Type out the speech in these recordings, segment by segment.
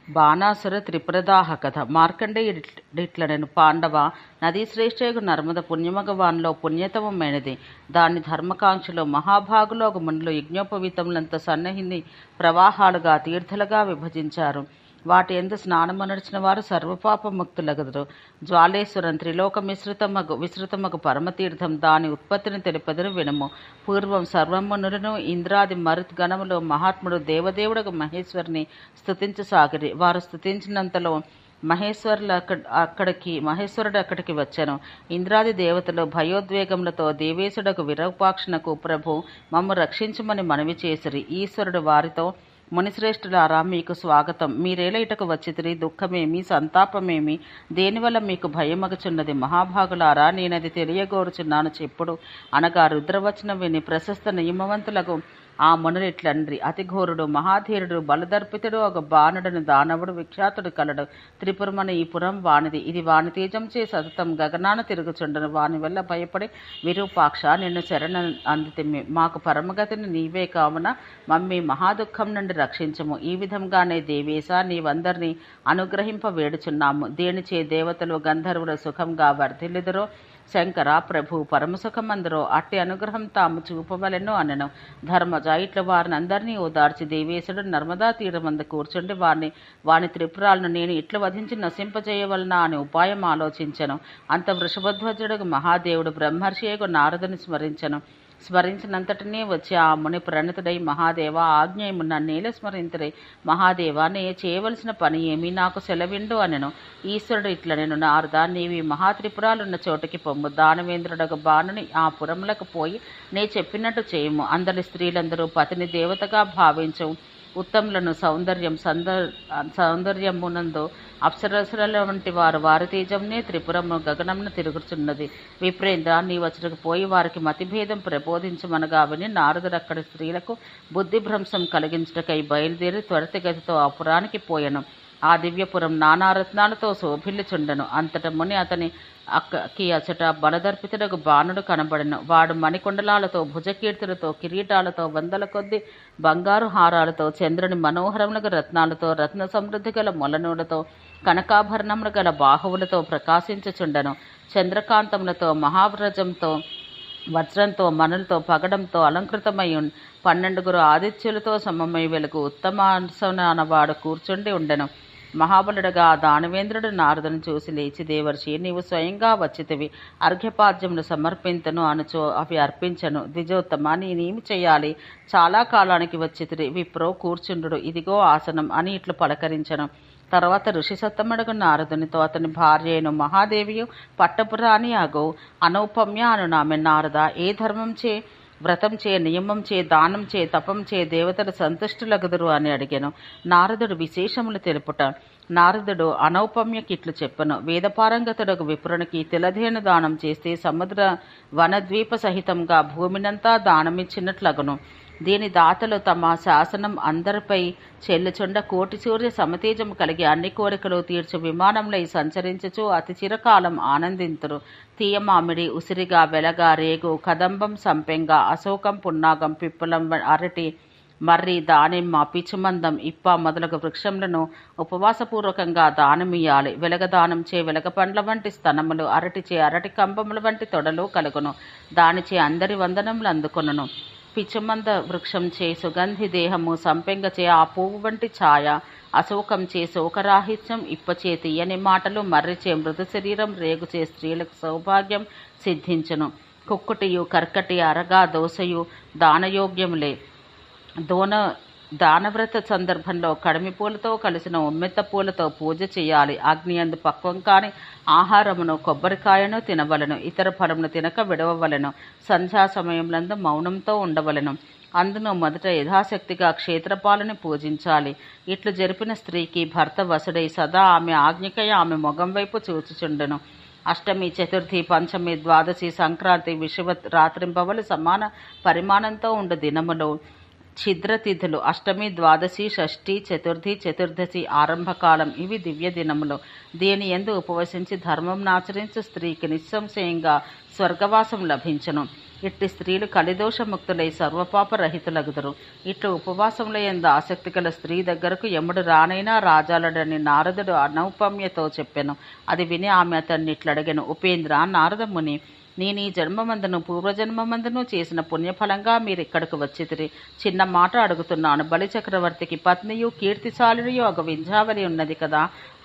బాణాసుర త్రిపురదాహ కథ. మార్కండేయుడిట్లనెను పాండవ, నదీ శ్రేష్ఠయగు నర్మద పుణ్యమగవాన్లో పుణ్యతమమైనది. దాని ధర్మకాంక్షలో మహాభాగులోగు మునులు యజ్ఞోపవీతములంత సన్నహిని ప్రవాహాలుగా తీర్థలుగా విభజించారు. వాటి ఎందు స్నానమనర్చిన వారు సర్వపాపముక్తులగుదురు. జ్వాలేశ్వరం త్రిలోక విస్తృతమగు పరమతీర్థం, దాని ఉత్పత్తిని తెలుపదును వినుము. పూర్వం సర్వమునులను ఇంద్రాది మరుత్ గణములు మహాత్ముడు దేవదేవుడగు మహేశ్వరుని స్తుతించసాగిరి. వారు స్తుతించినంతలో మహేశ్వరుడు అక్కడికి వచ్చెను. ఇంద్రాది దేవతలు భయోద్వేగములతో దేవేశుడకు విరూపాక్షనకు, ప్రభు మమ్ము రక్షించుమని మనవి చేసిరి. ఈశ్వరుడు వారితో, మునిశ్రేష్ఠులారా, మీకు స్వాగతం. మీరేల ఇటకు వచ్చితిరి? దుఃఖమేమి, సంతాపమేమి? దేనివల్ల మీకు భయమగుచున్నది? మహాభాగులారా, నేనది తెలియగోరుచున్నాను చెప్పుడు అనగా రుద్రవచనం విని ప్రశస్త నియమవంతులకు ఆ మునులిట్లండ్రి. అతిఘోరుడు, మహాధీరుడు, బలదర్పితుడు ఒక బాణుడను దానవుడు విఖ్యాతుడు కలడు. త్రిపురమని ఈ పురం వానిది. ఇది వాని తేజంచే సతతం గగనాన తిరుగుచుండను. వాని వల్ల భయపడి, విరూపాక్ష, నిన్ను శరణ అందితిమి. మాకు పరమగతిని నీవే కావున మమ్మీ మహాదుఖం నుండి రక్షించము. ఈ విధంగానే దేవేశ, నీవందరినీ అనుగ్రహింప వేడుచున్నాము. దేనిచే దేవతలు గంధర్వులు సుఖంగా వర్ధిల్లుదురో, శంకర ప్రభు పరమసుఖమందరో అట్టి అనుగ్రహం తాము చూపవలెను అనెను. ధర్మజ ఇట్ల వారిని అందరినీ ఓదార్చి దేవేశుడు నర్మదా తీరమందు కూర్చుండి వాని త్రిపురాలను నేను ఇట్లు వధించి నశింపజేయవలనా అని ఉపాయం ఆలోచించెను. అంత వృషభధ్వజుడు మహాదేవుడు బ్రహ్మర్షియగు నారదుని స్మరించినంతటినే వచ్చి ఆ ముని ప్రణతుడై, మహాదేవ ఆజ్ఞయము, నన్నేల స్మరింతురే. మహాదేవ, నే చేయవలసిన పని ఏమి? నాకు సెలవిండు అనెను. ఈశ్వరుడు ఇట్లనెను, నారద, నీవి మహాత్రిపురాలున్న చోటుకి పొమ్ము. దానవేంద్రుడగు బాణుని ఆ పురములకు పోయి నే చెప్పినట్టు చేయము. అందరి స్త్రీలందరూ పతిని దేవతగా భావించు. ఉత్తములను సౌందర్యమునందు అప్సరసుల వంటి వారి తేజంనే త్రిపురము గగనమును తిరుగుచున్నది. విప్రేంద్ర, నీ వచ్చటకు పోయి వారికి మతిభేదం ప్రబోధించమనగా విని నారదుడు అక్కడి స్త్రీలకు బుద్ధిభ్రంశం కలిగించుటకై బయలుదేరి త్వరితగతితో ఆ పురానికి పోయెను. ఆ దివ్యపురం నానారత్నాలతో శోభిల్లుచుండెను. అంతట ముని అచట బలదర్పితుడకు బాణుడు కనబడెను. వాడు మణికుండలాలతో, భుజకీర్తులతో, కిరీటాలతో, వందల కొద్ది బంగారు హారాలతో, చంద్రుని మనోహరములకు రత్నాలతో, రత్న సమృద్ధి గల మొలనూలతో, కనకాభరణములు గల బాహువులతో ప్రకాశించుచుండెను. చంద్రకాంతములతో, మహావ్రజంతో, వజ్రంతో, మనులతో, పగడంతో అలంకృతమై 12 ఆదిత్యులతో సమమై వెలుగు ఉత్తమాసనాన వాడు కూర్చుండి ఉండెను. మహాబలుడుగా ఆ దానవేంద్రుడు నారదుని చూసి లేచి, దేవర్షి, నీవు స్వయంగా వచ్చితివి, అర్ఘ్యపాద్యమును సమర్పింతను అనుచో అవి అర్పించను. ద్విజోత్తమ, నేనేమి చేయాలి? చాలా కాలానికి వచ్చితిరి, విప్రో కూర్చుండు, ఇదిగో ఆసనం అని ఇట్లు పలకరించను. తర్వాత ఋషి సత్తమడుగు నారదునితో, అతని భార్యను మహాదేవియు పట్టపురాణి అగో అనౌపమ్య అను నామె నారద, ఏ ధర్మం చే, వ్రతం చే, నియమం చే, దానం చే, తపం చే దేవతలు సంతుష్టులగుదురు అని అడిగాను. నారదుడు విశేషములు తెలుపుట. నారదుడు అనౌపమ్యకిట్లు చెప్పను. వేదపారంగతుడకు విప్రునికి తిలధేను దానం చేస్తే సముద్ర వనద్వీప సహితంగా భూమినంతా దానమిచ్చినట్లగును. దీని దాతలు తమ శాసనం అందరిపై చెల్లుచుండ కోటి సూర్య సమతేజము కలిగి అన్ని కోరికలు తీర్చు విమానంలో సంచరించుచు అతి చిరకాలం ఆనందింతురు. తీయమామిడి, ఉసిరిగా, వెలగ, రేగు, కదంబం, సంపెంగ, అశోకం, పున్నాగం, పిప్పలం, అరటి, మర్రి, దానిమ్మ, పిచుమందం, ఇప్ప మొదలగు వృక్షములను ఉపవాసపూర్వకంగా దానమియ్యాలి. వెలగదానం చే వెలగ పండ్ల వంటి స్తనములు, అరటిచే అరటి కంబముల వంటి తొడలు కలుగును. దానిచే అందరి వందనములు అందుకొనును. పిచుమంద వృక్షం చే సుగంధి దేహము, సంపెంగచే ఆ పువ్వు వంటి ఛాయ, అశోకం చే శోకరాహిత్యం, ఇప్పచే తీయని మాటలు, మర్రిచే మృదు శరీరం, రేగుచే స్త్రీలకు సౌభాగ్యం సిద్ధించును. కుక్కుటియు, కర్కటి, అరగా, దోసయు దానయోగ్యములే. దానవ్రత సందర్భంలో కడిమి పూలతో కలిసిన ఉమ్మెత్త పూలతో పూజ చేయాలి. అగ్నియందు పక్వం కాని ఆహారమును, కొబ్బరికాయను తినవలను. ఇతర ఫలమును తినక విడవవలను. సంధ్యా సమయములందు మౌనంతో ఉండవలను. అందును మొదట యథాశక్తిగా క్షేత్రపాలని పూజించాలి. ఇట్లు జరిపిన స్త్రీకి భర్త వసుడై సదా ఆమె ఆజ్ఞకై ఆమె మొగం వైపు చూచుచుండెను. అష్టమి, చతుర్థి, పంచమి, ద్వాదశి, సంక్రాంతి, విషువత్ రాత్రింపవలు సమాన పరిమాణంతో ఉండు దినములు ఛిద్రతిథులు. అష్టమి, ద్వాదశి, షష్ఠి, చతుర్థి, చతుర్దశి ఆరంభకాలం. ఇవి దివ్య దినములు. దీని యందు ఉపవసించి ధర్మం నాచరించు స్త్రీకి నిస్సంశయంగా స్వర్గవాసం లభించును. ఇట్టి స్త్రీలు కలిదోషముక్తులై సర్వపాపరహితులగుదురు. ఇట్లు ఉపవాసముల యందు ఆసక్తి గల స్త్రీ దగ్గరకు యముడు రానైనా రాజాలడని నారదుడు అనౌపమ్యతో చెప్పెను. అది విని ఆమె అతన్ని ఇట్లడిగెను, ఉపేంద్ర, నారదముని, నేను ఈ జన్మమందును పూర్వజన్మమందును చేసిన పుణ్యఫలంగా మీరిక్కడకు వచ్చితిరి. చిన్న మాట అడుగుతున్నాను. బలిచక్రవర్తికి పత్నియు కీర్తిశాలినియు ఒక వింధ్యావళి ఉన్నది కదా.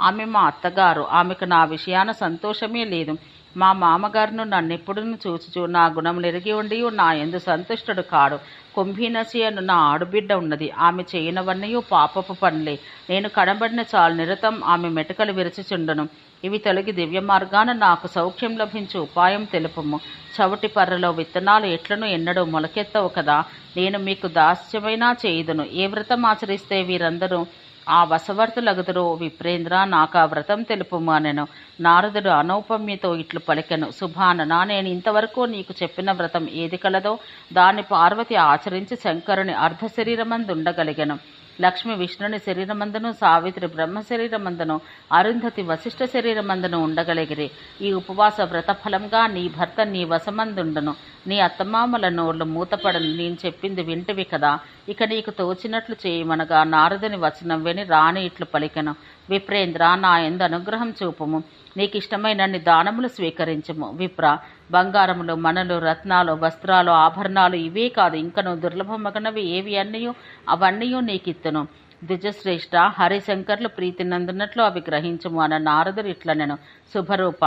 ఆమె మా అత్తగారు. ఆమెకు నా విషయాన సంతోషమే లేదు. మా మామగారును నన్నెప్పుడును చూచుచు నా గుణములు ఎరిగి ఉండి నా యందు సంతుష్టుడు కాడు. కుంభీనసి అను నా ఆడుబిడ్డ ఉన్నది. ఆమె చేయనవన్నయూ పాపపు పనులే. నేను కనబడిన చాలు నిరతం ఆమె మెటకలు విరచుచుండను. ఇవి తొలగి దివ్య మార్గాన నాకు సౌఖ్యం లభించు ఉపాయం తెలుపము. చవటి పర్రలో విత్తనాలు ఎట్లను ఎన్నడూ మొలకెత్తవు కదా. నేను మీకు దాస్యమైనా చేయుదును. ఏ వ్రతం ఆచరిస్తే వీరందరూ ఆ వశవర్తులగుదురో విప్రేంద్ర, నాకు ఆ వ్రతం తెలుపుము అనెను. నారదుడు అనౌపమ్యతో ఇట్లు పలికెను, సుభాననా, నేను ఇంతవరకు నీకు చెప్పిన వ్రతం ఏది కలదో దాన్ని పార్వతి ఆచరించి శంకరుని అర్ధ శరీరమందుండగలిగెను. లక్ష్మి విష్ణుని శరీరమందును, సావిత్రి బ్రహ్మ శరీరమందును, అరుంధతి వశిష్ఠ శరీరమందును ఉండగలిగిరి. ఈ ఉపవాస వ్రత ఫలంగా నీ భర్త నీ వశమందుండును. నీ అత్తమామల నోళ్లు మూతపడను. నేను చెప్పింది వింటివి కదా. ఇక నీకు తోచినట్లు చేయమనగా నారదుని వచనం విని రాణి ఇట్లు పలికెను, విప్రేంద్ర, నా యందు అనుగ్రహం చూపుము. నీకిష్టమైనన్ని దానములు స్వీకరించము. విప్ర, బంగారములు, మనలు, రత్నాలు, వస్త్రాలు, ఆభరణాలు ఇవే కాదు, ఇంకను దుర్లభమగనవి ఏవి అన్నయూ అవన్నయూ నీకిత్తును. ద్విజశ్రేష్ఠ, హరిశంకర్లు ప్రీతినందున్నట్లు అవి గ్రహించము అన్న నారదుడు ఇట్లనెను, శుభరూప,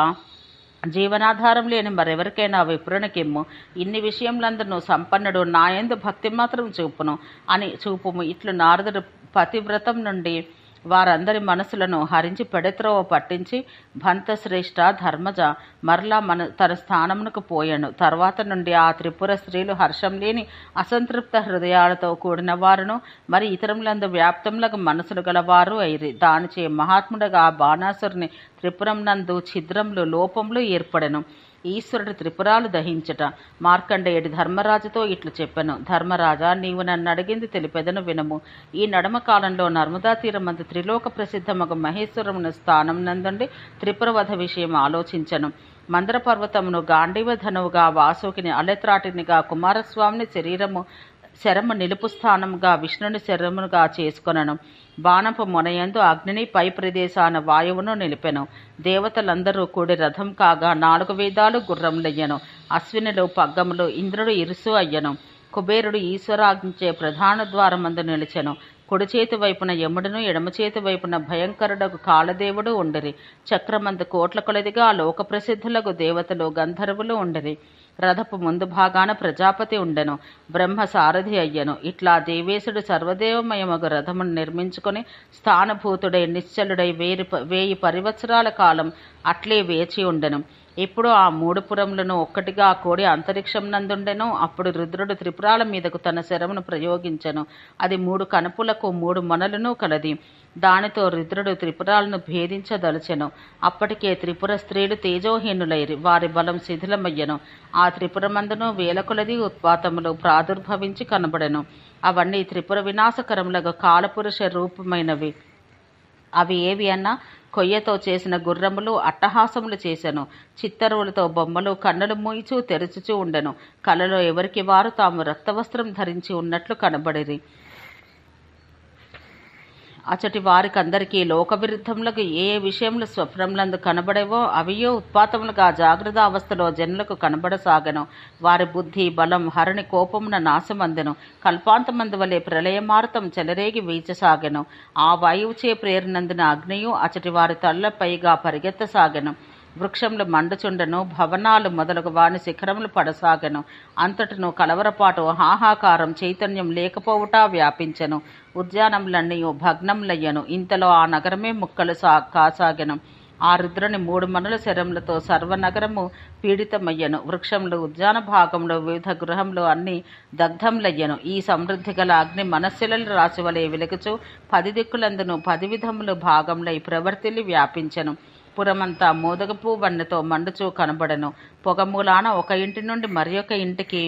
జీవనాధారం లేని మరెవరికైనా విప్రునికిమ్ము. ఇన్ని విషయములందును సంపన్నుడు నాయందు భక్తి మాత్రం చూపుము. ఇట్లు నారదుడు పతివ్రతం నుండి వారందరి మనసులను హరించి పెడత్రోవ పట్టించి భంతశ్రేష్ఠ ధర్మజ మరలా తన స్థానమునకు పోయాను. తర్వాత నుండి ఆ త్రిపుర స్త్రీలు హర్షం లేని అసంతృప్త హృదయాలతో కూడిన వారును మరి ఇతరములందు వ్యాప్తములకు మనసులు గలవారు అయిరి. దానిచే మహాత్ముడుగా ఆ బాణాసురుని త్రిపురం నందు ఛిద్రములు లోపములు ఏర్పడెను. ఈశ్వరుడు త్రిపురాలు దహించట. మార్కండేయుడి ధర్మరాజుతో ఇట్లు చెప్పెను, ధర్మరాజా, నీవు నన్ను అడిగింది తెలిపెదను వినము. ఈ నడమ కాలంలో నర్మదా తీరమందు త్రిలోక ప్రసిద్ధమగు మహేశ్వరమును స్థానం నందుండి త్రిపురవధ విషయం ఆలోచించను. మందర పర్వతమును గాంధీవ ధనువుగా, వాసుకిని అలెత్రాటినిగా, కుమారస్వామిని శరము నిలుపు స్థానముగా, విష్ణుని శరముగా చేసుకొనను. బాణపు మొనయందు అగ్నిని, పై ప్రదేశాన వాయువును నిలిపెను. దేవతలందరూ కూడి రథం కాగా 4 వేదాలు గుర్రములయ్యను. అశ్వినులు పగ్గములు, ఇంద్రుడు ఇరుసు అయ్యను. కుబేరుడు ఈశ్వరాజ్ఞచే ప్రధాన ద్వారమందు నిలిచెను. కుడి చేతి వైపున యముడును, ఎడమ చేతి వైపున భయంకరుడకు కాలదేవుడు ఉండిరి. చక్రమందు కోట్ల కొలదిగా లోక ప్రసిద్ధులకు దేవతలు గంధర్వులు ఉండిరి. రథపు ముందు భాగాన ప్రజాపతి ఉండెను. బ్రహ్మ సారథి అయ్యను. ఇట్లా దేవేశుడు సర్వదేవమయమగు రథమును నిర్మించుకొని స్థానభూతుడై నిశ్చలుడై 1000 పరివత్సరాల కాలం అట్లే వేచి ఉండెను. ఇప్పుడు ఆ 3 పురములను ఒక్కటిగా కూడి అంతరిక్షం నందుండెను. అప్పుడు రుద్రుడు త్రిపురాల మీదకు తన శరమును ప్రయోగించెను. అది 3 కనుపులకు 3 మొనలను కలది. దానితో రుద్రుడు త్రిపురాలను భేదించదలచెను. అప్పటికే త్రిపుర స్త్రీలు తేజోహీనులైరి. వారి బలం శిథిలమయ్యను. ఆ త్రిపురమందును వేల కొలది ఉత్పాతములు ప్రాదుర్భవించి కనబడెను. అవన్నీ త్రిపుర వినాశకరములకు కాలపురుష రూపమైనవి. అవి ఏవి అన్నా, కొయ్యతో చేసిన గుర్రములు, అట్టహాసములు చేసెను. చిత్తరువులతో బొమ్మలు కన్నులు మూయిచూ తెరుచుచూ ఉండెను. కలలో ఎవరికి వారు తాము రక్తవస్త్రం ధరించి ఉన్నట్లు కనబడిరి. అచటి వారికందరికీ లోక విరుద్ధములకు ఏ విషయములు స్వప్నములందు కనబడేవో అవియో ఉత్పాతములుగా జాగ్రత్త అవస్థలో జనులకు కనబడసాగెను. వారి బుద్ధి బలం హరుని కోపమున నాశమందెను. కల్పాంతమందు వలె ప్రళయమారుతం చెలరేగి వీచసాగెను. ఆ వాయువుచే ప్రేరణందిన అగ్నియు అచటి వారి తళ్లపైగా పరిగెత్తసాగెను. వృక్షములు మండుచుండెను. భవనాలు మొదలగు వాని శిఖరములు పడసాగెను. అంతటను కలవరపాటు, హాహాకారం, చైతన్యం లేకపోవుట వ్యాపించెను. ఉద్యానములన్నీ భగ్నములయ్యను. ఇంతలో ఆ నగరమే ముక్కలు కాసాగెను. ఆ రుద్రుని 3 మనుల శరములతో సర్వనగరము పీడితమయ్యను. వృక్షములు, ఉద్యాన భాగములు, వివిధ గృహములు అన్నీ దగ్ధములయ్యను. ఈ సమృద్ధి గల అగ్ని మనస్సుల రాశి వలె వెలుగుచు 10 దిక్కులందును 10 విధములు భాగములై ప్రవర్తిల్లి వ్యాపించెను. పురమంతా మోదగపు వన్నెతో మండుచూ కనబడెను. పొగమూలాన ఒక ఇంటి నుండి మరి ఒక ఇంటికి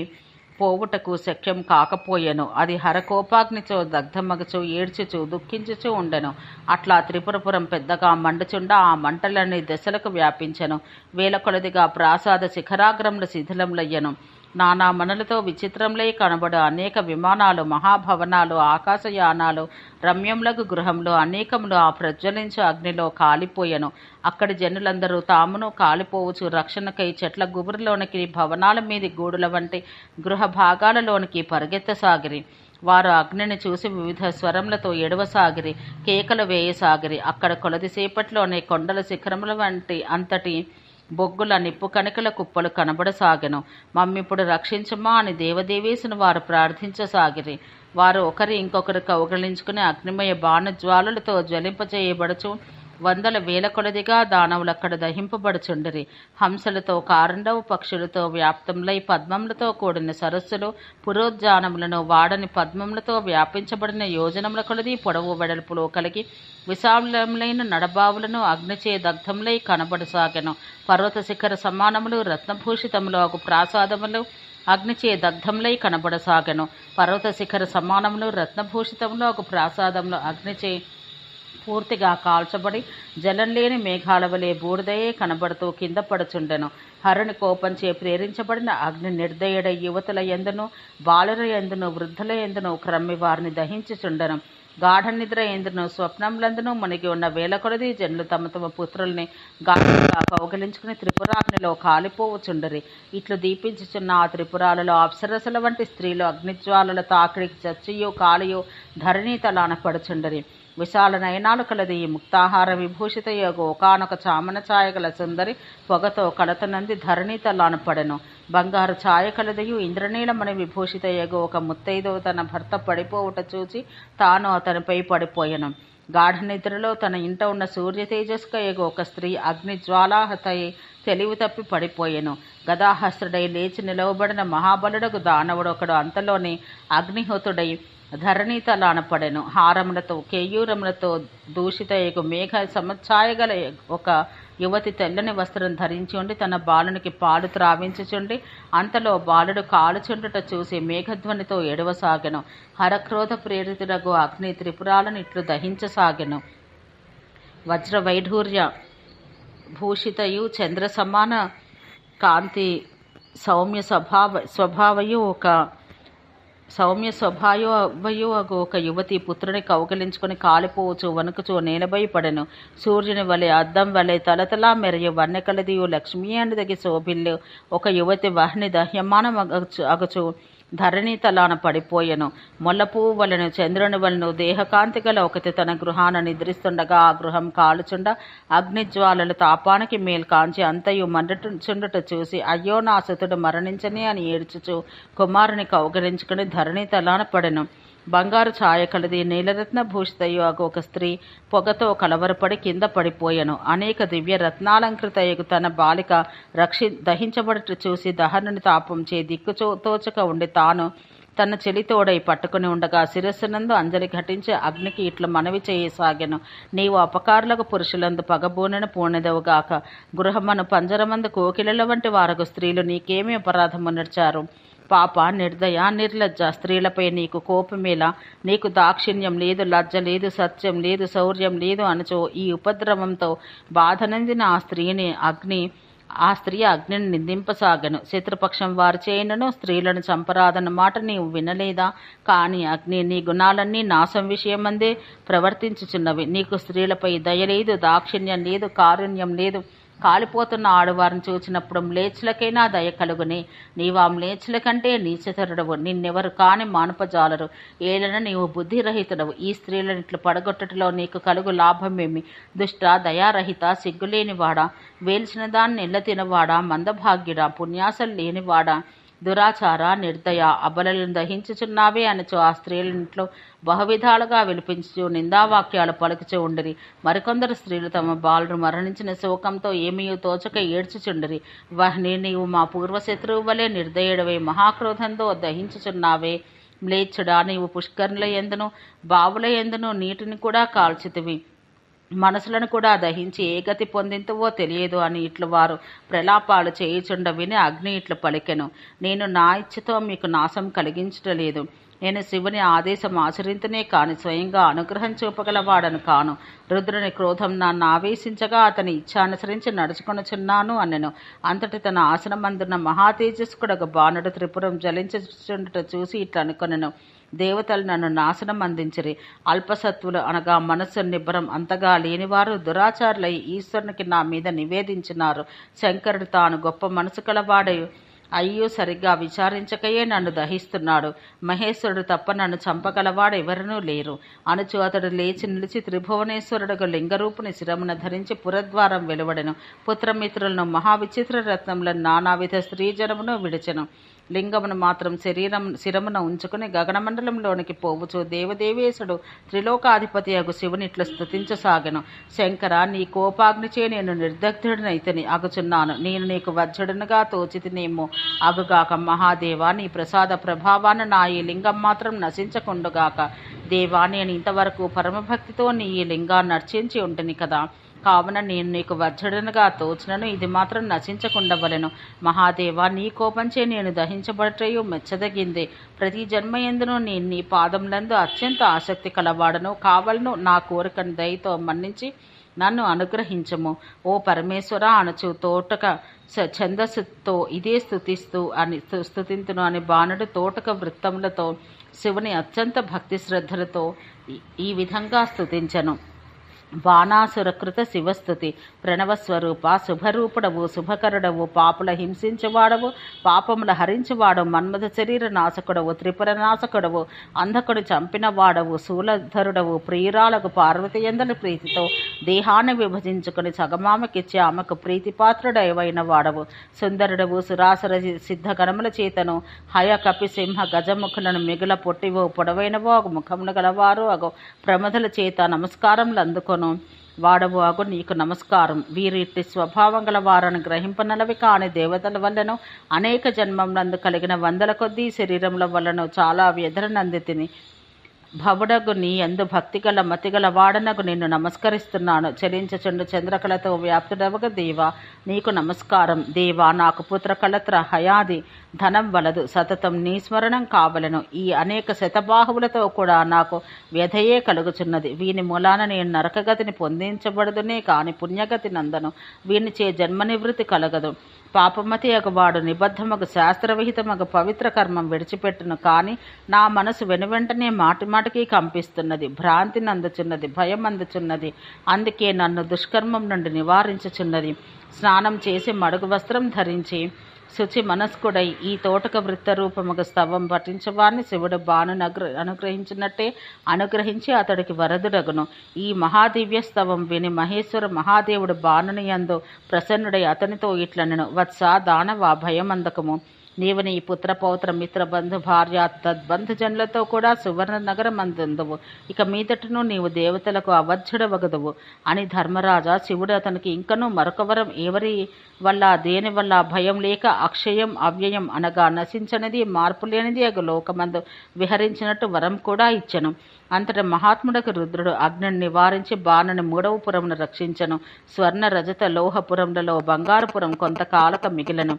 పోవుటకు శక్యం కాకపోయెను. అది హరకోపాగ్నిచో దగ్ధమగచు ఏడ్చుచు దుఃఖించుచూ ఉండెను. అట్లా త్రిపురపురం పెద్దగా మండుచుండ ఆ మంటలన్నీ దశలకు వ్యాపించెను. వేల కొలదిగా ప్రాసాద శిఖరాగ్రములు శిథిలములయ్యను. నానా మనలతో విచిత్రంలై కనబడు అనేక విమానాలు, మహాభవనాలు, ఆకాశయానాలు, రమ్యములగు గృహంలో అనేకములు ఆ ప్రజ్వలించు అగ్నిలో కాలిపోయెను. అక్కడి జనులందరూ తామును కాలిపోవచ్చు రక్షణకై చెట్ల గుబురులోనికి, భవనాల మీది గూడుల వంటి గృహ భాగాలలోనికి పరిగెత్తసాగిరి. వారు అగ్నిని చూసి వివిధ స్వరములతో ఎడవసాగిరి, కేకలు వేయసాగిరి. అక్కడ కొలదిసేపట్లోనే కొండల శిఖరముల వంటి అంతటి బొగ్గుల నిప్పు కణికల కుప్పలు కనబడసాగెను. మమ్మిప్పుడు రక్షించమా అని దేవదేవేశుని వారు ప్రార్థించసాగిరి. వారు ఒకరి ఇంకొకరు కౌగిలించుకుని అగ్నిమయ బాణజ్వాలలతో జ్వలింపచేయబడుచు వందల వేల కొలదిగా దానవులక్కడ దహింపబడుచుండిరి. హంసలతో, కారండవు పక్షులతో వ్యాప్తములై పద్మములతో కూడిన సరస్సులు, పురోద్యానములను వాడని పద్మములతో వ్యాపించబడిన యోజనముల కొలది పొడవు వెడల్పులో కలిగి విశాలములైన నడబావులను అగ్నిచే దగ్ధములై కనబడసాగెను. పర్వత శిఖర సమానములు రత్నభూషితములు అగు ప్రాసాదములు అగ్నిచే దగ్ధములై కనబడసాగెను. పర్వత శిఖర సమానములు రత్నభూషితములు అగు ప్రాసాదములు అగ్నిచే పూర్తిగా కాల్చబడి జలం లేని మేఘాల వలె బూడిదయే కనబడుతూ కింద పడుచుండెను. హరుని కోపంచే ప్రేరించబడిన అగ్ని నిర్దయుడ యువతుల యందును, బాలుర యందును, వృద్ధుల యందును క్రమ్మి వారిని దహించుచుండెను. గాఢ నిద్ర ఎందును, స్వప్నములందును మునిగి ఉన్న వేల కొలది జనులు తమ తమ పుత్రుల్ని గాఢంగా కౌగిలించుకుని త్రిపురాగ్నిలో కాలిపోవచుండరి. ఇట్లు దీపించుచున్న ఆ త్రిపురాలలో అప్సరసల వంటి స్త్రీలు అగ్నిజ్వాలల తాకిడికి చచ్చియో కాలియో ధరణి తలాన పడుచుండరి. విశాల నయనాలు కలది ఈ ముక్తాహార విభూషిత యోగు ఒకనొక చామన ఛాయ గల సుందరి పొగతో కలతనంది ధరణి తలాన పడెను. బంగారు ఛాయ కలదయు ఇంద్రనీలమణి విభూషిత యోగు ఒక ముత్తైదో తన భర్త పడిపోవుట చూచి తాను అతనిపై పడిపోయెను. గాఢ నిద్రలో తన ఇంట ఉన్న సూర్య తేజస్క ఎగు ఒక స్త్రీ అగ్ని జ్వాలాహతై తెలివి తప్పి పడిపోయెను. గదాహస్రుడై లేచి నిలవబడిన మహాబలుడకు దానవుడు ఒకడు అంతలోనే అగ్నిహోతుడై ధరణి తలాన పడెను. హారములతో, కేయూరములతో దూషిత ఎగు మేఘ సమఛాయగల ఒక యువతి తెల్లని వస్త్రం ధరించి ఉండి తన బాలునికి పాలు త్రావించుచుండి అంతలో బాలుడు కాలుచుండుట చూసి మేఘధ్వనితో ఎడవసాగెను. హరక్రోధ ప్రేరితుడగు అగ్ని త్రిపురాలను ఇట్లు దహించసాగెను. వజ్ర వైఢూర్య భూషితయు చంద్ర సమాన కాంతి సౌమ్య స్వభావయు ఒక యువతి పుత్రుని కౌగిలించుకుని కాలిపోవచ్చు వణుకుచూ నేలబై పడెను. సూర్యుని వలె అద్దం వలె తలతలా మెరయు వన్నెకలదియు లక్ష్మీ అనదగి శోభిల్లు ఒక యువతి వహ్ని దహ్యమానం అగుచు ధరణి తలాన పడిపోయెను. ముల్లపువ్వు వలెను చంద్రుని వలను దేహకాంతి గల ఒకటి తన గృహాన నిద్రిస్తుండగా ఆ గృహం కాలుచుండ అగ్నిజ్వాలలు తాపానికి మేలు కాంచి అంతయు మండుచుండుట చూసి అయ్యో నా సుతుడు మరణించని అని ఏడ్చుచు కుమారుని కౌగిలించుకుని ధరణి తలాన పడెను. బంగారు ఛాయ కలది నీలరత్న భూషితయు ఒక స్త్రీ పొగతో కలవరపడి కింద పడిపోయెను. అనేక దివ్య రత్నాలంకృతయగు తన బాలిక దహించబడుట చూసి దహనుని తాపం చే తోచక ఉండి తాను తన చెలితోడై పట్టుకుని ఉండగా శిరస్సునందు అంజలి ఘటించి అగ్నికి ఇట్లు మనవి చేయసాగెను. నీవు అపకారులకు పురుషులందు పగబూనెను పూనెదవుగాక. గృహమను పంజరమందు కోకిలల వంటి వారకు స్త్రీలు నీకేమీ అపరాధము నడిచారు. పాప, నిర్దయ, నిర్లజ్జ స్త్రీలపై నీకు కోపమేలా? నీకు దాక్షిణ్యం లేదు, లజ్జ లేదు, సత్యం లేదు, శౌర్యం లేదు అనుచో ఈ ఉపద్రవంతో బాధనందిన ఆ స్త్రీ అగ్నిని నిందింపసాగను. శత్రుపక్షం వారి చేయనను స్త్రీలను చంపరాదన్న మాట నీవు వినలేదా? కాని అగ్ని నీ గుణాలన్నీ నాశం విషయమందే ప్రవర్తించుచున్నవి. నీకు స్త్రీలపై దయ లేదు, దాక్షిణ్యం లేదు, కారుణ్యం లేదు. కాలిపోతున్న ఆడవారిని చూచినప్పుడు మ్లేచ్చులకైనా దయ కలుగునే. నీవు ఆ మ్లేచ్చుల కంటే నీచతరుడవు. నిన్నెవరు కాని మానుపజాలరు. ఏలన నీవు బుద్ధిరహితుడవు. ఈ స్త్రీలను ఇట్లు పడగొట్టటలో నీకు కలుగు లాభమేమి? దుష్ట, దయారహిత, సిగ్గులేనివాడా, వేల్చిన దాన్ని ఇళ్ళ తినవాడా, మందభాగ్యుడా, పుణ్యాసలు లేనివాడా, దురాచార, నిర్దయ, అబలను దహించుచున్నావే అనుచు ఆ స్త్రీలింట్లో బహువిధాలుగా విలిపించు నిందావాక్యాలు పలుకుచూ ఉండిరి. మరికొందరు స్త్రీలు తమ బాలుడు మరణించిన శోకంతో ఏమీయూ తోచక ఏడ్చుచుండిరి. వహ్ని, నీవు మా పూర్వశత్రువు వలె నిర్దయుడవై మహాక్రోధంతో దహించుచున్నావే. మ్లేచ్చుడా, నీవు పుష్కరుల యందును బావుల యందును నీటిని కూడా కాల్చితివి. మనసులను కూడా దహించి ఏ గతి పొందింతువో తెలియదు అని ఇట్లు వారు ప్రలాపాలు చేయుచుండ విని అగ్ని ఇట్లు పలికెను. నేను నా ఇచ్ఛతో మీకు నాశం కలిగించటలేదు. నేను శివుని ఆదేశం ఆచరించునే కాని స్వయంగా అనుగ్రహం చూపగలవాడను కాను. రుద్రుని క్రోధం నన్ను ఆవేశించగా అతని ఇచ్ఛానుసరించి నడుచుకొనుచున్నాను అనెను. అంతటి తన ఆసనమందున్న మహాతేజస్కుడగు బాణుడు త్రిపురం జ్వలించుచుండుట చూసి ఇట్లా అనుకొనెను. దేవతలు నన్ను నాశనం అందించిరి. అల్పసత్వులు అనగా మనస్సు నిబ్బరం అంతగా లేనివారు దురాచారులై ఈశ్వరునికి నా మీద నివేదించినారు. శంకరుడు తాను గొప్ప మనసు కలవాడై అయ్యో సరిగ్గా విచారించకయే నన్ను దహిస్తున్నాడు. మహేశ్వరుడు తప్ప నన్ను చంపగలవాడు ఎవరనూ లేరు అనుచు అతడు లేచి నిలిచి త్రిభువనేశ్వరుడుకు లింగరూపుని శిరమున ధరించి పురద్వారం వెలువడెను. పుత్రమిత్రులను మహావిచిత్ర రత్నములను నానావిధ స్త్రీజనమును విడిచెను. లింగమును మాత్రం శిరమున ఉంచుకుని గగనమండలంలోనికి పోవుచు దేవదేవేశుడు త్రిలోకాధిపతి అగు శివునిట్లు స్తుతించసాగెను. శంకర, నీ కోపాగ్నిచే నేను నిర్దగ్ధుడినైతిని అగుచున్నాను. నేను నీకు వజ్రుడునుగా తోచితినేమో అగుగాక. మహాదేవా, నీ ప్రసాద ప్రభావాన నా ఈ లింగం మాత్రం నశించకుండుగాక. దేవా, నేను ఇంతవరకు పరమభక్తితో నీ ఈ లింగాన్ని అర్చించి ఉంటిని కదా, కావున నేను నీకు వజ్రుడనుగా తోచినను ఇది మాత్రం నశించకుండవలెను. మహాదేవా, నీ కోపంచే నేను దహించబడటయు మెచ్చదగిందే. ప్రతి జన్మయందును నేను నీ పాదములందు అత్యంత ఆసక్తి కలవాడను కావలను. నా కోరికను దయతో మన్నించి నన్ను అనుగ్రహించము. ఓ పరమేశ్వర అనుచు తోటక ఛందస్సుతో ఇదే స్తుతింతును అని బాణుడు తోటక వృత్తములతో శివుని అత్యంత భక్తి శ్రద్ధలతో ఈ విధంగా స్తుతించెను. బాణాసురకృత శివస్థుతి. ప్రణవస్వరూప, శుభరూపుడవు, శుభకరుడవు, పాపుల హింసించువాడవు, పాపముల హరించువాడవు, మన్మథ శరీర నాశకుడవు, త్రిపుర నాశకుడవు, అంధకుడు చంపిన వాడవు, శూలధరుడవు, ప్రియురాలకు పార్వతీయందరి ప్రీతితో దేహాన్ని విభజించుకుని సగమామకిచ్చి ఆమెకు ప్రీతిపాత్రుడైన వాడవు, సుందరుడవు, సురాసుర సిద్ధగణముల చేతను హయ కపి సింహ గజముఖులను మిగుల పొట్టివో పొడవైనవో అగు ముఖమును గలవారు అగు ప్రమధుల చేత నమస్కారములు అందుకొను వాడవు అగు నీకు నమస్కారం. వీరు ఇట్టి స్వభావం గల వారను గ్రహింపనలవి కాని దేవతల వల్లను అనేక జన్మములందు కలిగిన వందల కొద్దీ శరీరముల వల్లను చాలా వ్యధరనందితిని. భవుడగు నీ యందు భక్తిగల మతిగల వాడనగు నిన్ను నమస్కరిస్తున్నాను. చలించచుండు చంద్రకళతో వ్యాప్తుడవగ దేవా, నీకు నమస్కారం. దేవా, నాకు పుత్రకళత్ర హయాది ధనం వలదు, సతతం నీ స్మరణం కావలను. ఈ అనేక శతబాహువులతో కూడా నాకు వ్యధయే కలుగుచున్నది. వీని మూలాన నేను నరకగతిని పొందించబడుదునే కాని పుణ్యగతి నందను. వీనిచే జన్మ నివృత్తి కలగదు. పాపమతి అగవాడు నిబద్ధమగు శాస్త్రవిహితమగు పవిత్ర కర్మం విడిచిపెట్టును. కానీ నా మనసు వెనువెంటనే మాటిమాటికి కంపిస్తున్నది, భ్రాంతి నందుచున్నది, భయం అందుచున్నది. అందుకే నన్ను దుష్కర్మం నుండి నివారించుచున్నది. స్నానం చేసి మడుగు వస్త్రం ధరించి శుచి మనస్కుడై ఈ తోటక వృత్తరూపముగ స్తవం పఠించవాన్ని శివుడు బాణుని అనుగ్రహించినట్టే అనుగ్రహించి అతడికి వరదుడగును. ఈ మహాదివ్య స్తవం విని మహేశ్వర మహాదేవుడు బాణుని యందు ప్రసన్నుడై అతనితో ఇట్లనెను. వత్స దానవ, భయమందకము. నీవు నీ పుత్ర పౌత్ర మిత్ర బంధు భార్య తద్బంధుజనులతో కూడా సువర్ణ నగరమందుందువు. ఇక మీదటను నీవు దేవతలకు అవధ్యుడవగదువు అని ధర్మరాజా, శివుడు అతనికి ఇంకనూ మరొక వరం ఎవరి వల్ల దేని వల్ల భయం లేక అక్షయం అవ్యయం అనగా నశించనిది మార్పు లేనిది అగు లోకమందు విహరించినట్టు వరం కూడా ఇచ్చెను. అంతట మహాత్ముడకు రుద్రుడు అగ్నిని నివారించి బాణుని మూడవ పురమును రక్షించను. స్వర్ణ రజత లోహపురములలో బంగారుపురం కొంతకాలక మిగిలను.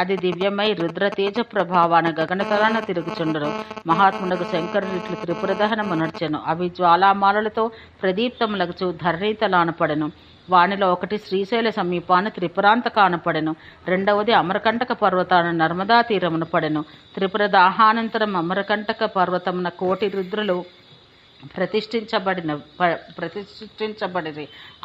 అది దివ్యమై రుద్ర తేజ ప్రభావాన గగనతలాన తిరుగుచుండరు. మహాత్ముడకు శంకరుడు ఇట్లు త్రిపుర దహనము నడిచెను. అవి జ్వాలామాలలతో ప్రదీప్తములగుచు ధరణీతలాన పడెను. వానిలో ఒకటి శ్రీశైల సమీపాన త్రిపురాంత కానపడెను. రెండవది అమరకంటక పర్వతాన నర్మదా తీరమున పడెను. త్రిపుర దాహానంతరం అమరకంటక పర్వతమున కోటి రుద్రులు ప్రతిష్ఠించబడిరి.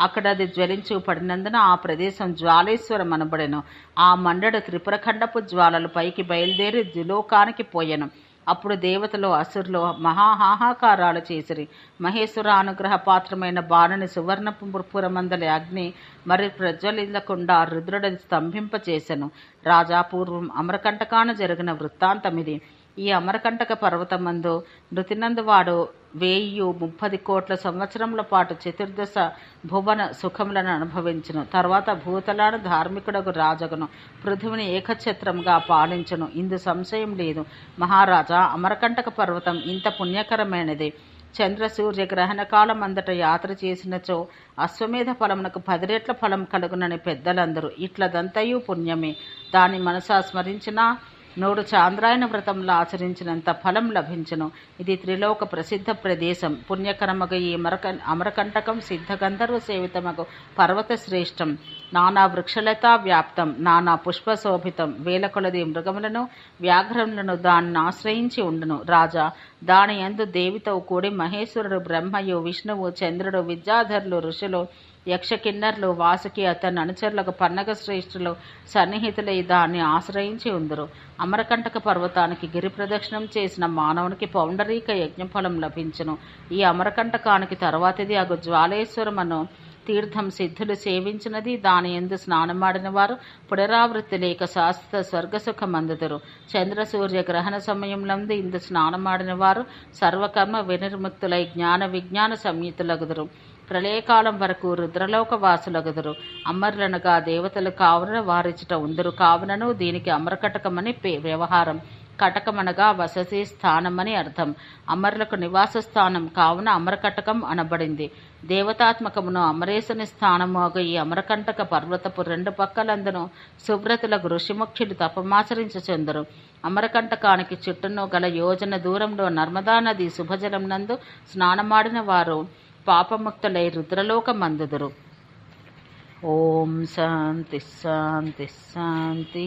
అక్కడ అది జ్వలించు పడినందున ఆ ప్రదేశం జ్వాలేశ్వరం అనబడెను. ఆ మండడు త్రిపురఖండపు జ్వాలలు పైకి బయలుదేరి ద్విలోకానికి పోయెను. అప్పుడు దేవతలు అసురులు మహాహాహాకారాలు చేసిరి. మహేశ్వర అనుగ్రహ పాత్రమైన బాణుని సువర్ణపురమందలి అగ్ని మరి ప్రజ్వలించకుండా రుద్రుడిని స్తంభింపచేసెను. రాజా, పూర్వం అమరకంటకాన జరిగిన వృత్తాంతమిది. ఈ అమరకంటక పర్వతమందు నృతినందు వాడు 1030 కోట్ల సంవత్సరముల పాటు చతుర్దశ భువన సుఖములను అనుభవించును. తర్వాత భూతలాను ధార్మికుడకు రాజగును. పృథువుని ఏకఛత్రంగా పాలించును. ఇందు సంశయం లేదు. మహారాజా, అమరకంటక పర్వతం ఇంత పుణ్యకరమైనది. చంద్ర సూర్య గ్రహణ కాలం అందట యాత్ర చేసినచో అశ్వమేధ ఫలమునకు 10 రెట్ల ఫలం కలుగునని పెద్దలందరూ. ఇట్లదంతయు పుణ్యమే. దాని మనసా స్మరించినా నోడు చాంద్రాయణ వ్రతంలో ఆచరించినంత ఫలం లభించును. ఇది త్రిలోక ప్రసిద్ధ ప్రదేశం. పుణ్యకరమగ ఈ అమరకంటకం సిద్ధగంధర్వ సేవితమగు పర్వత శ్రేష్టం. నానా వృక్షలతా వ్యాప్తం, నానా పుష్పశోభితం. వేల కొలది మృగములను వ్యాఘ్రములను దానిని ఆశ్రయించి ఉండును. రాజా, దాని యందు దేవితో కూడి మహేశ్వరుడు, బ్రహ్మయు, విష్ణువు, చంద్రుడు, విద్యాధరులు, ఋషులు, యక్షకిన్నర్లు, వాసుకి, అతని అనుచరులకు పన్నగ శ్రేష్ఠులు సన్నిహితులై దాన్ని ఆశ్రయించి ఉందరు. అమరకంటక పర్వతానికి గిరి ప్రదక్షిణం చేసిన మానవునికి పౌండరీక యజ్ఞఫలం లభించును. ఈ అమరకంటకానికి తర్వాతిది అగు జ్వాలేశ్వరమను తీర్థం సిద్ధులు సేవించినది. దాని యందు స్నానమాడిన వారు పునరావృత్తి లేక శాశ్వత స్వర్గసుఖమందుదురు. చంద్ర సూర్య గ్రహణ సమయంలందు ఇందు స్నానమాడిన వారు సర్వకర్మ వినిర్ముక్తులై జ్ఞాన విజ్ఞాన సంయుతులగుదురు. ప్రళయకాలం వరకు రుద్రలోక వాసులగుదురు. అమరులనగా దేవతలు కావున వారిచుట ఉందరు. కావునను దీనికి అమరకటకమని వ్యవహారం. కటకమనగా వసతి స్థానమని అర్థం. అమరులకు నివాస స్థానం కావున అమరకటకం అనబడింది. దేవతాత్మకమును అమరేశుని స్థానముగా ఈ అమరకంటక పర్వతపు రెండు పక్కలందును సుబ్రతులకు ఋషిముఖ్యులు తపమాచరించుచుందరు. అమరకంటకానికి చుట్టూను గల యోజన దూరంలో నర్మదా నది శుభజలం నందు స్నానమాడిన వారు పాపముక్తులై రుద్రలోకమందుదురు. ఓం శాంతి శాంతి శాంతి.